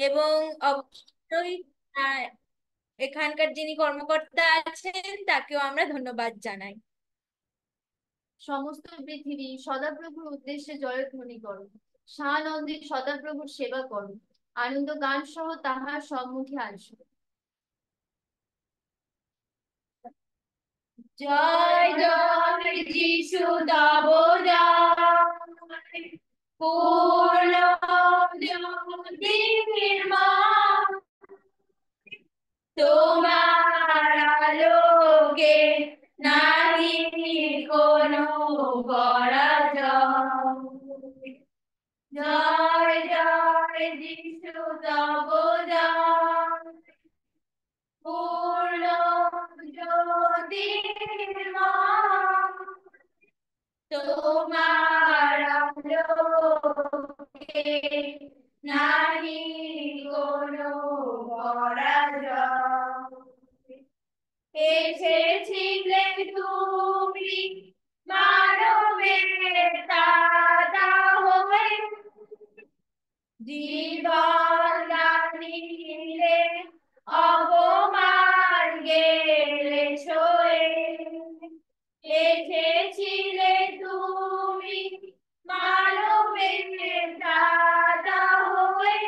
এবং অবশ্যই আহ, এখানকার যিনি কর্মকর্তা আছেন তাকেও আমরা ধন্যবাদ জানাই। সমস্ত পৃথিবী সদাপ্রভুর উদ্দেশ্যে জয়ধ্বনি করো, সানন্দে সদাপ্রভুর সেবা করো, আনন্দ গান সহ তাহার সম্মুখে আসো। জয় জয় যিশু তব জয়, পূর্ণ জ্যোতি নির্মল, তোমার আলোকে নাহি কোনো পরাজয়। জয় জয় যিশু তব জয়, পূর্ণ জ্যোতি নির্মল, তোমার আলোকে নাহি কোনো পরাজয়। এসেছিলে তুমি মানবের দাতা হয়ে, জীবন দানিলে অপমান গেলে সয়ে। এসেছিলে তুমি মানবের দাতা হয়ে,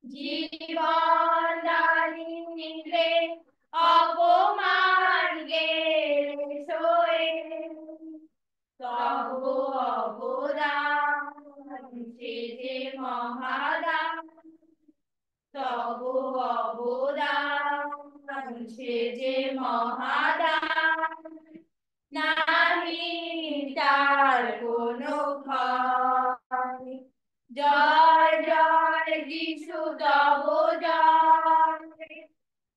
জীবন দানিলে অপমান গেলে সয়ে। তব অবদান সে যে মহাদান, তব অবদান সে যে মহাদান, নাহি তার কোনো ক্ষয়। জয় জয় যিশু তব জয়,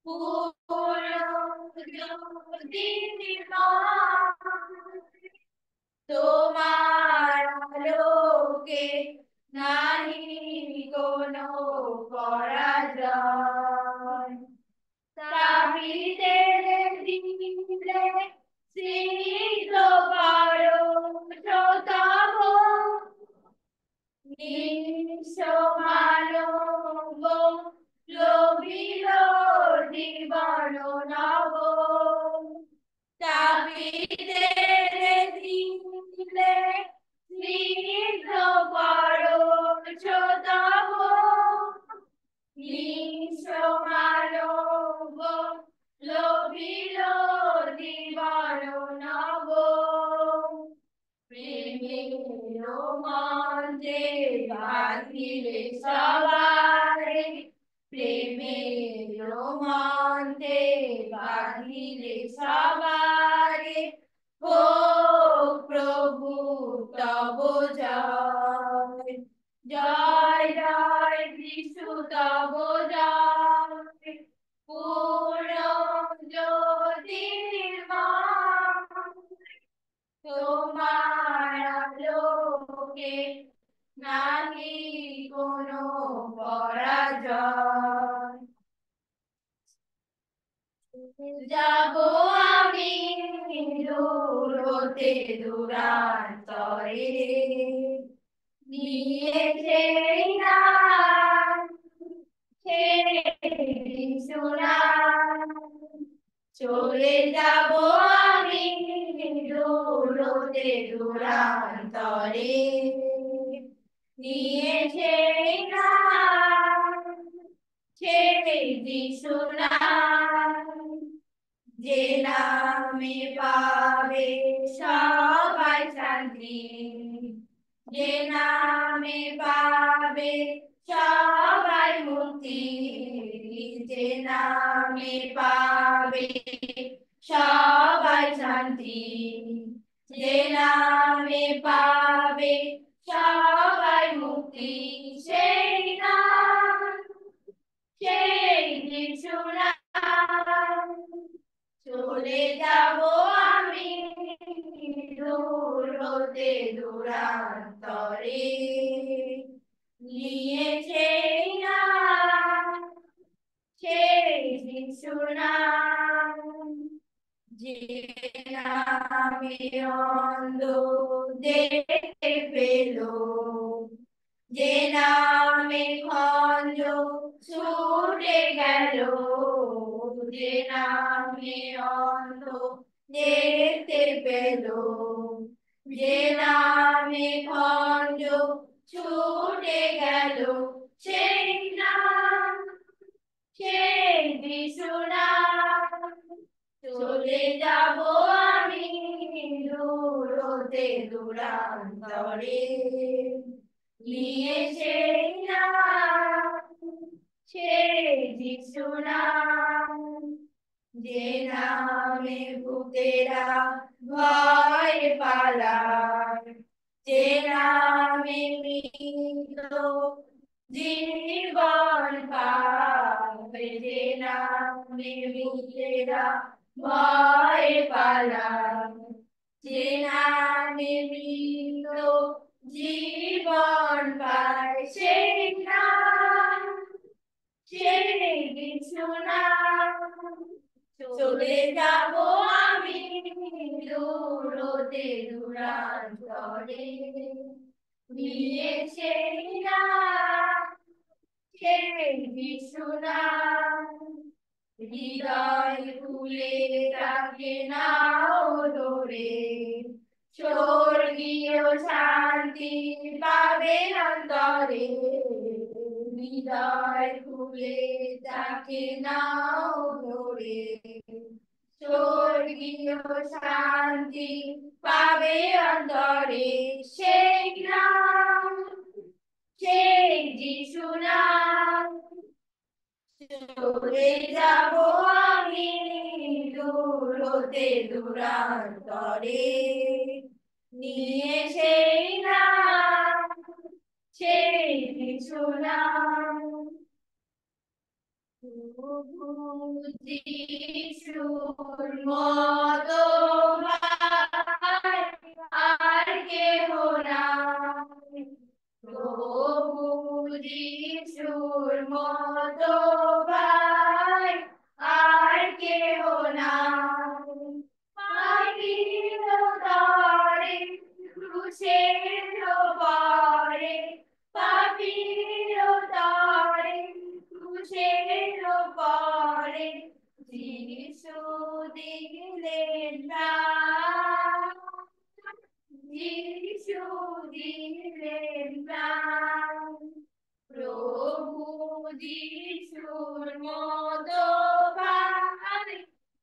পূর্ণ জ্যোতি নির্মল, তোমার আলোকে নাহি কোনো পরাজয়। তাহিতে দিলে স্নিগ্ধ পরশ তব, নিঃস্ব মানব লোভিল জীবন নব। তাহিতে দিলে স্নিগ্ধ পরশ তব, নিঃস্ব মানব লোভিল জীবন নব। প্রেমের মন্ত্রে বাঁধিলে সবারে, প্রেমের মন্ত্রে বাঁধিলে সবারে, হোক প্রভু তব জয়। জয় জয় যিশু তব জয়, পূর্ণ জ্যোতি নির্মল, তোমার আলোকে নাহি কোনো পরাজয়। যাব আমি দূর হতে দূরান্তরে, নিয়ে সেই নাম সেই সুনাম। চলে যাব আমি দূর হতে দূরান্তরে, নিয়ে সেই নাম সেই যিশু নাম। যে নামে পাবে সবাই শান্তি, যে নামে পাবে সবাই মুক্তি, যে নামে পাবে সবাই শান্তি, যে নামে পাবে সবাই মুক্তি, সেই নাম সেই যিশু নাম। চলে যাব আমি দূর হতে দূরান্তরে, নিয়ে সেই নাম সেই যিশু নাম। যে নামে অন্ধ দেখতে পেল, যে নামে খঞ্জ ছুটে গেল, যে নামে অন্ধ দেখতে পেল, যে নামে খঞ্জ ছুটে গেল, সেই নাম, সেই যিশু নাম। চলে যাব আমি দূর হতে দূরান্তরে, নিয়ে সেই নাম, সেই যিশু নাম। যে নামে ভূতেরা ভয় পালায়, যে নামে মৃত জীবন পাবে, যে নামে ভূতেরা ভয় পালায়, যে নামে মৃত জীবন পায়, সেই নাম, সেই কিছু নাম। চলে যাব আমি দূর হতে দূরান্তরে, নিয়ে সেই নাম, সেই যিশু নাম। হৃদয় খুলে তাকে নাও ধরে, স্বর্গীয় শান্তি পাবে অন্তরে। হৃদয় খুলে তাকে নাও ধরে, স্বর্গীয় শান্তি পাবে অন্তরে। সেই নাম, সেই যিশু নাম। চলে যাব আমি দূর হতে দূরান্তরে, নিয়ে সেই নাম, সেই যিশু নাম। প্রভু যিশুর মতো ভাই আর কেহ নাই, প্রভু যিশুর মতো ভাই আর কেহ নাই। পাপীর তরে ক্রুশের পরে, পাপীর তরে ক্রুশের পরে, যিশু দিলেন প্রাণ, যিশু দিলেন প্রাণ। প্রভু যিশুর মতো ভাই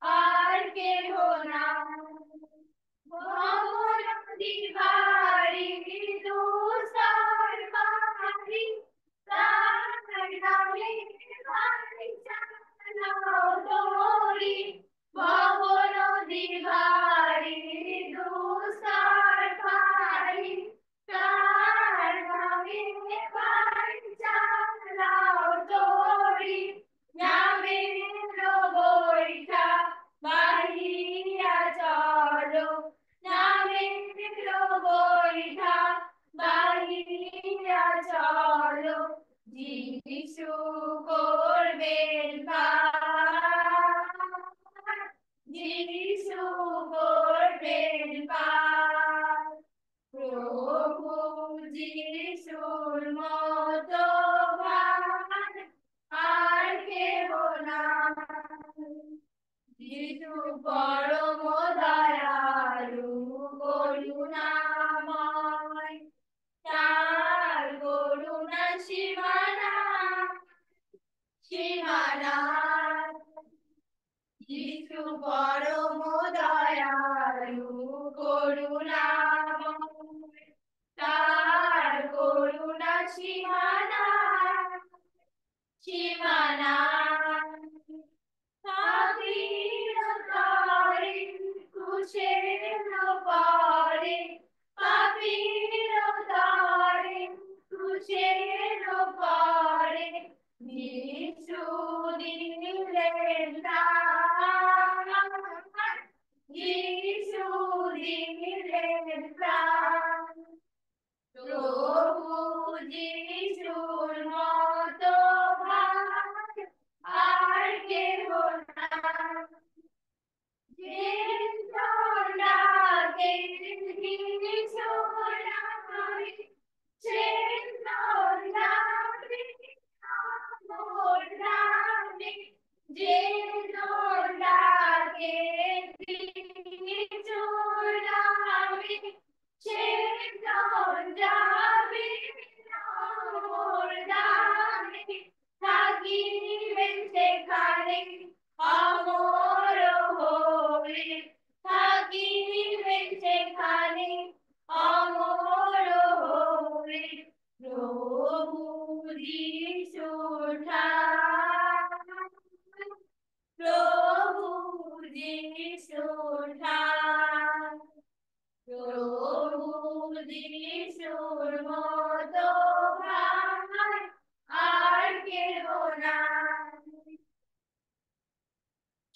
আর কেহ নাই। ভবনদী ভারি দুস্তর ভারি, তার নামে ভারি চালাও তরি। ভবনদী ভারি দুস্তর ভারি, তার নামে ভারি চালাও তরি। নামের বৈঠা বাহিয়া চলো, নামের বৈঠা বাহিয়া চলো, যিশু করবেন পার, যিশু করবেন পার। প্রভু যিশুর মতো ভাই আর কেহ নাই। যিশু পরম দয়ালু করুণাময়, তার করুণা সীমানা, সীমানা। যিশু পরম দয়ালু করুণাময়, তার করুণা সীমানা, সীমানা। পাপীর তরে ক্রুশের পরে, পাপীর তরে ক্রুশের পরে, যিশু দিলেন প্রাণ, যিশু দিলেন প্রাণ। প্রভু যিশু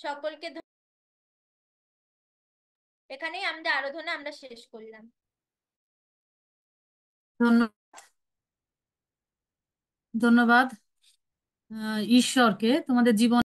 সকলকে এখানেই আমাদের আরাধনা আমরা শেষ করলাম। ধন্য- ধন্যবাদ ঈশ্বরকে তোমাদের জীবন